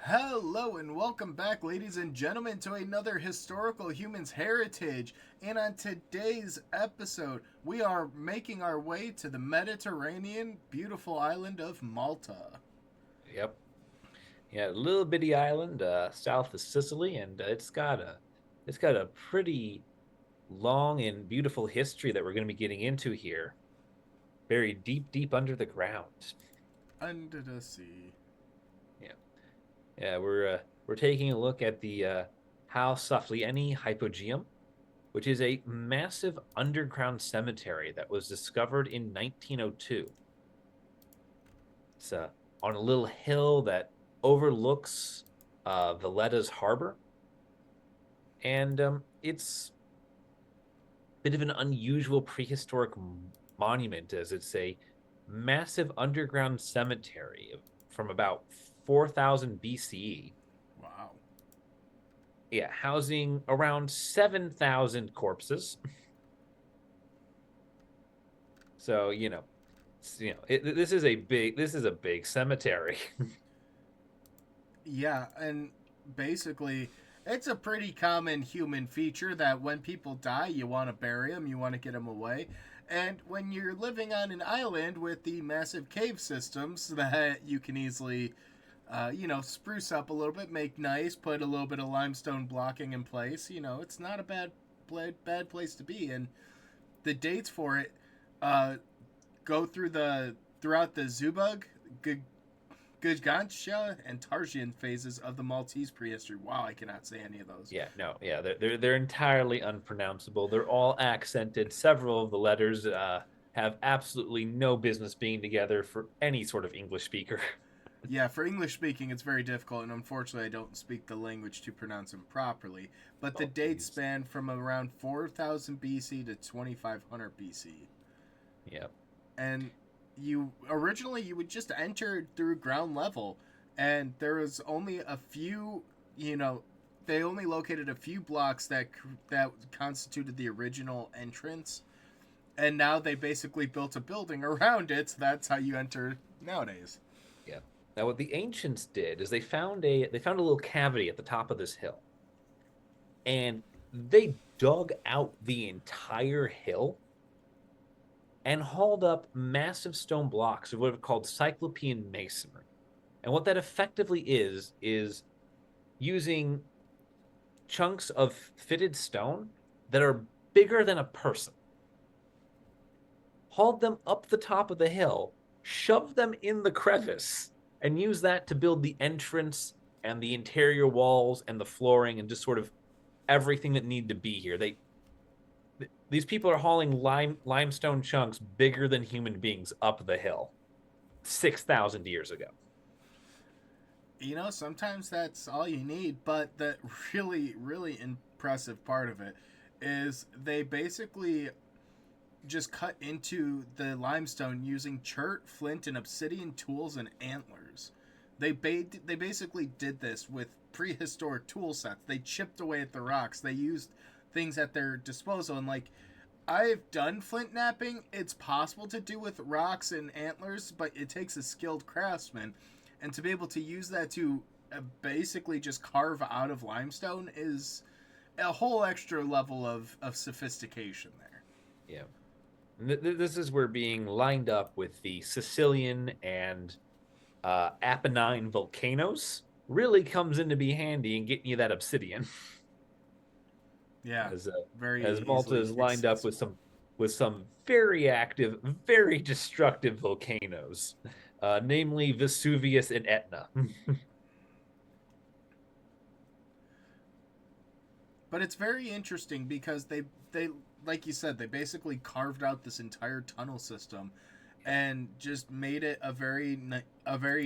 Hello and welcome back, ladies and gentlemen, to another Historical Humans Heritage. And on today's episode, we are making our way to the Mediterranean beautiful island of Malta. Yep. Yeah, a little bitty island south of Sicily, and it's got a pretty long and beautiful history that we're going to be getting into here, buried deep, deep under the ground. Under the sea. Yeah, yeah, we're taking a look at the House Saflieni Hypogeum, which is a massive underground cemetery that was discovered in 1902. It's on a little hill that overlooks Valletta's harbor, and it's bit of an unusual prehistoric monument, as it's a massive underground cemetery from about 4000 BCE. Wow. Yeah, housing around 7,000 corpses. So this is a big cemetery. Yeah, and basically, it's a pretty common human feature that when people die, you want to bury them, you want to get them away. And when you're living on an island with the massive cave systems that you can easily, spruce up a little bit, make nice, put a little bit of limestone blocking in place, it's not a bad place to be. And the dates for it uh, go throughout the Zubug, Gudgansha, and Tarsian phases of the Maltese prehistory. Wow, I cannot say any of those. Yeah, no, yeah, they're entirely unpronounceable. They're all accented. Several of the letters have absolutely no business being together for any sort of English speaker. Yeah, for English speaking, it's very difficult, and unfortunately, I don't speak the language to pronounce them properly. But the Oh, dates please. span from around 4000 BC to 2500 BC. Yeah. And you would just enter through ground level, and there was only a few, they only located a few blocks that constituted the original entrance, and now they basically built a building around it. So that's how you enter nowadays. Yeah. Now, what the ancients did is they found a little cavity at the top of this hill, and they dug out the entire hill and hauled up massive stone blocks of what are called cyclopean masonry. And what that effectively is using chunks of fitted stone that are bigger than a person, hauled them up the top of the hill, shoved them in the crevice, and used that to build the entrance and the interior walls and the flooring and just sort of everything that needed to be here. These people are hauling limestone chunks bigger than human beings up the hill 6,000 years ago. Sometimes that's all you need, but the really, really impressive part of it is they basically just cut into the limestone using chert, flint, and obsidian tools and antlers. They basically did this with prehistoric tool sets. They chipped away at the rocks. They used things at their disposal, and like I've done flint knapping. It's possible to do with rocks and antlers, but it takes a skilled craftsman, and to be able to use that to basically just carve out of limestone is a whole extra level of sophistication there. Yeah. This is where being lined up with the Sicilian and Apennine volcanoes really comes into be handy in getting you that obsidian. Yeah, as very as Malta easily is lined up with accessible. some very active, very destructive volcanoes, namely Vesuvius and Etna. But it's very interesting because they like you said, they basically carved out this entire tunnel system Yeah, and just made it a very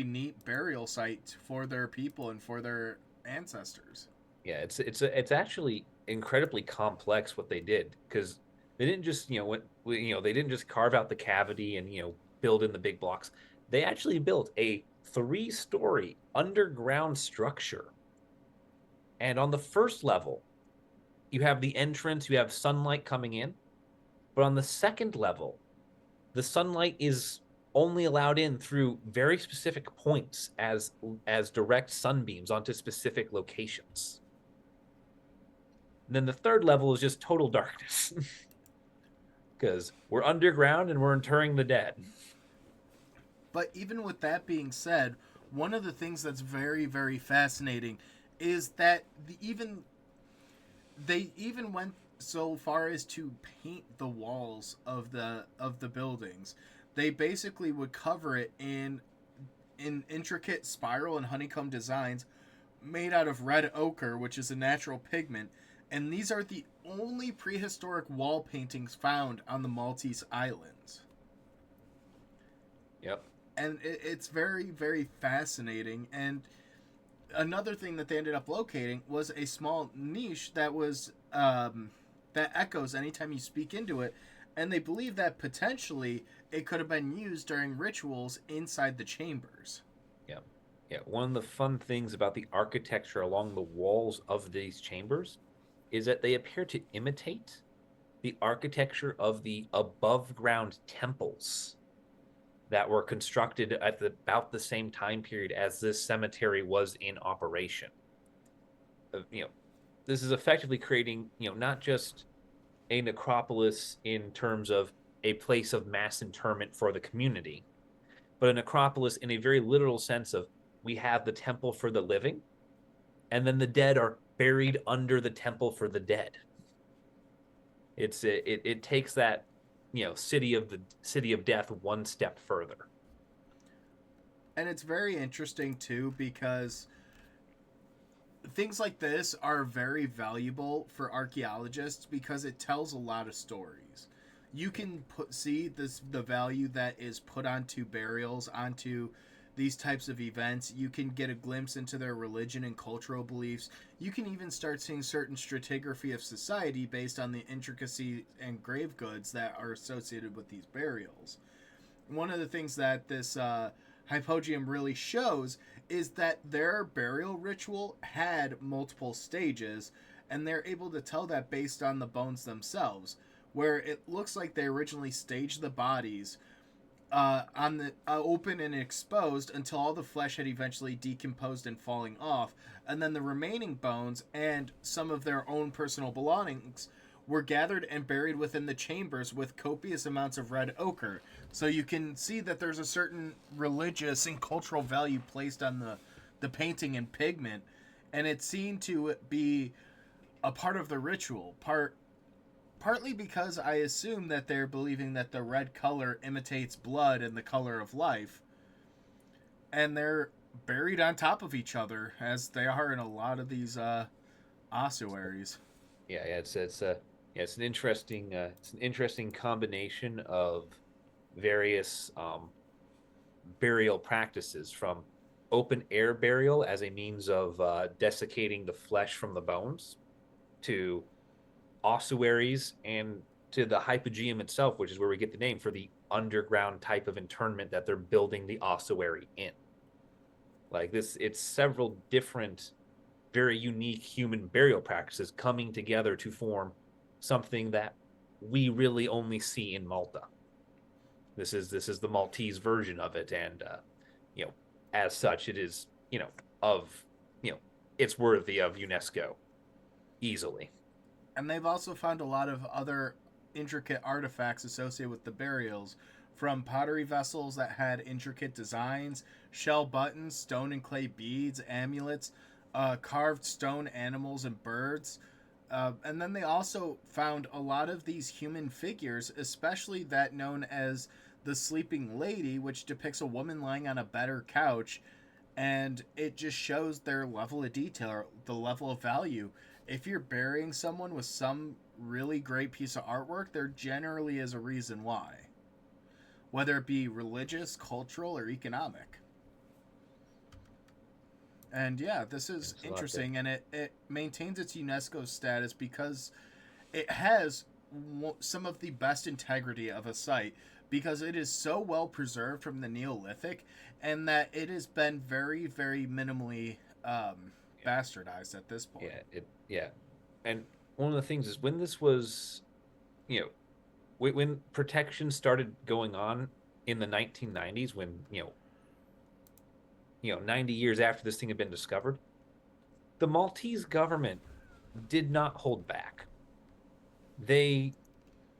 neat burial site for their people and for their ancestors. yeah, it's actually incredibly complex what they did because they didn't just they didn't just carve out the cavity and build in the big blocks. They actually built a three-story underground structure, and on the first level you have the entrance, you have sunlight coming in, but on the second level the sunlight is only allowed in through very specific points as direct sunbeams onto specific locations. And then the third level is just total darkness because we're underground and we're interring the dead. But even with that being said, one of the things that's very, very fascinating is that they even went so far as to paint the walls of the buildings. They basically would cover it in intricate spiral and honeycomb designs made out of red ochre, which is a natural pigment, and these are the only prehistoric wall paintings found on the Maltese Islands. Yep. And it's very, very fascinating. And another thing that they ended up locating was a small niche that was that echoes anytime you speak into it, and they believe that potentially it could have been used during rituals inside the chambers. Yeah. Yeah. One of the fun things about the architecture along the walls of these chambers is that they appear to imitate the architecture of the above ground temples that were constructed at about the same time period as this cemetery was in operation. You know, this is effectively creating, not just a necropolis in terms of a place of mass interment for the community, but a necropolis in a very literal sense of we have the temple for the living, and then the dead are buried under the temple for the dead. It takes that city of death one step further. And it's very interesting too because things like this are very valuable for archaeologists because it tells a lot of stories. You can see the value that is put onto burials, onto these types of events. You can get a glimpse into their religion and cultural beliefs. You can even start seeing certain stratigraphy of society based on the intricacy and grave goods that are associated with these burials. One of the things that this Hypogeum really shows is that their burial ritual had multiple stages, and they're able to tell that based on the bones themselves, where it looks like they originally staged the bodies on the open and exposed until all the flesh had eventually decomposed and falling off, and then the remaining bones and some of their own personal belongings were gathered and buried within the chambers with copious amounts of red ochre. So you can see that there's a certain religious and cultural value placed on the painting and pigment, and it's seen to be a part of the ritual. Partly because I assume that they're believing that the red color imitates blood and the color of life, and they're buried on top of each other as they are in a lot of these ossuaries. Yeah, it's an interesting combination of various burial practices, from open air burial as a means of desiccating the flesh from the bones, to ossuaries, and to the Hypogeum itself, which is where we get the name for the underground type of internment that they're building the ossuary in. Like this, it's several different, very unique human burial practices coming together to form something that we really only see in Malta. This is the Maltese version of it, and you know, as such, it is of you know it's worthy of UNESCO easily. And they've also found a lot of other intricate artifacts associated with the burials, from pottery vessels that had intricate designs, shell buttons, stone and clay beads, amulets, carved stone animals and birds. And then they also found a lot of these human figures, especially that known as the Sleeping Lady, which depicts a woman lying on a bed or couch, and it just shows their level of detail, the level of value. If you're burying someone with some really great piece of artwork, there generally is a reason why, whether it be religious, cultural, or economic. And yeah, this is interesting, and it maintains its UNESCO status because it has some of the best integrity of a site, because it is so well preserved from the Neolithic, and that it has been very, very minimally bastardized at this point. Yeah, and one of the things is when this was, you know, when protection started going on in the 1990s when, 90 years after this thing had been discovered, the Maltese government did not hold back. They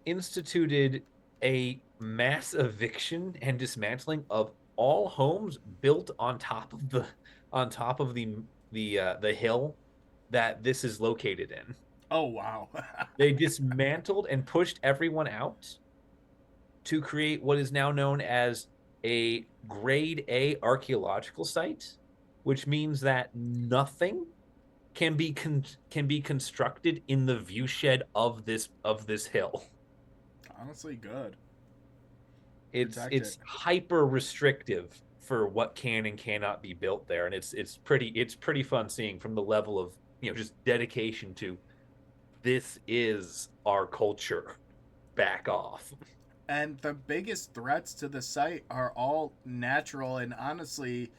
instituted a mass eviction and dismantling of all homes built on top of the hill that this is located in. Oh, wow. They dismantled and pushed everyone out to create what is now known as a grade A archaeological site, which means that nothing can be constructed in the viewshed of this hill. Honestly, good. Protect it. It's hyper restrictive for what can and cannot be built there, and it's pretty fun seeing from the level of just dedication to this is our culture. Back off. And the biggest threats to the site are all natural, and honestly,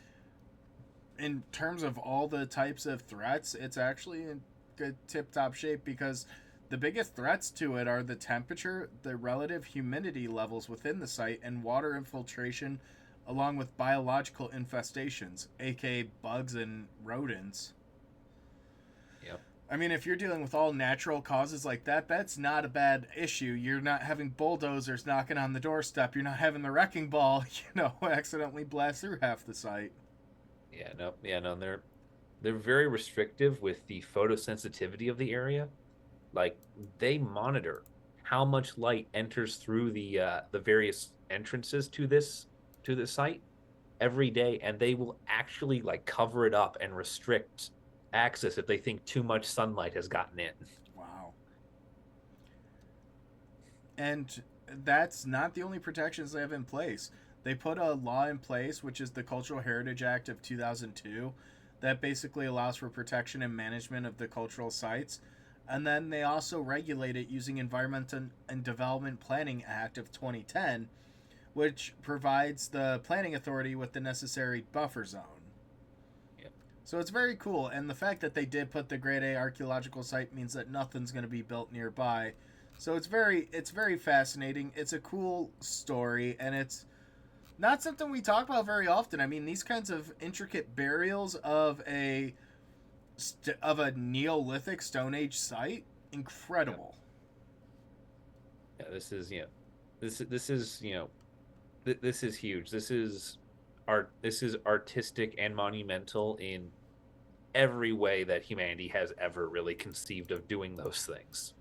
in terms of all the types of threats, it's actually in good tip top shape because the biggest threats to it are the temperature, the relative humidity levels within the site, and water infiltration, along with biological infestations, aka bugs and rodents. Yep. I mean, if you're dealing with all natural causes like that, that's not a bad issue. You're not having bulldozers knocking on the doorstep. You're not having the wrecking ball, accidentally blast through half the site. Yeah, no, they're very restrictive with the photosensitivity of the area. Like they monitor how much light enters through the various entrances to this site every day, and they will actually like cover it up and restrict access if they think too much sunlight has gotten in. Wow. And that's not the only protections they have in place. They put a law in place, which is the Cultural Heritage Act of 2002, that basically allows for protection and management of the cultural sites. And then they also regulate it using Environment and Development Planning Act of 2010, which provides the planning authority with the necessary buffer zone. Yep. So it's very cool, and the fact that they did put the Grade A archaeological site means that nothing's going to be built nearby. So it's very fascinating. It's a cool story, and it's not something we talk about very often. I mean, these kinds of intricate burials of a Neolithic Stone Age site, incredible. Yeah, this is this is huge. This is art. This is artistic and monumental in every way that humanity has ever really conceived of doing those things.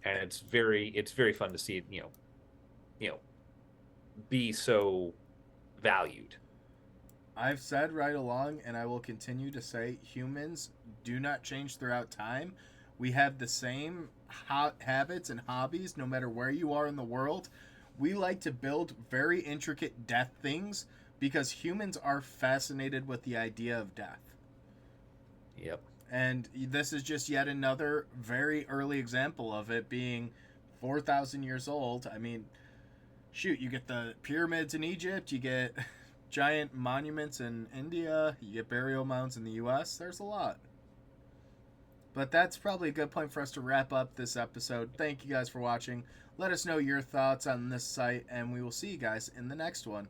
And it's very fun to see it, you know, be so valued. I've said right along, and I will continue to say, humans do not change throughout time. We have the same habits and hobbies no matter where you are in the world. We like to build very intricate death things because humans are fascinated with the idea of death. Yep. And this is just yet another very early example of it being 4,000 years old. I mean, shoot, you get the pyramids in Egypt, you get giant monuments in India, you get burial mounds in the US. There's a lot. But that's probably a good point for us to wrap up this episode. Thank you guys for watching. Let us know your thoughts on this site, and we will see you guys in the next one.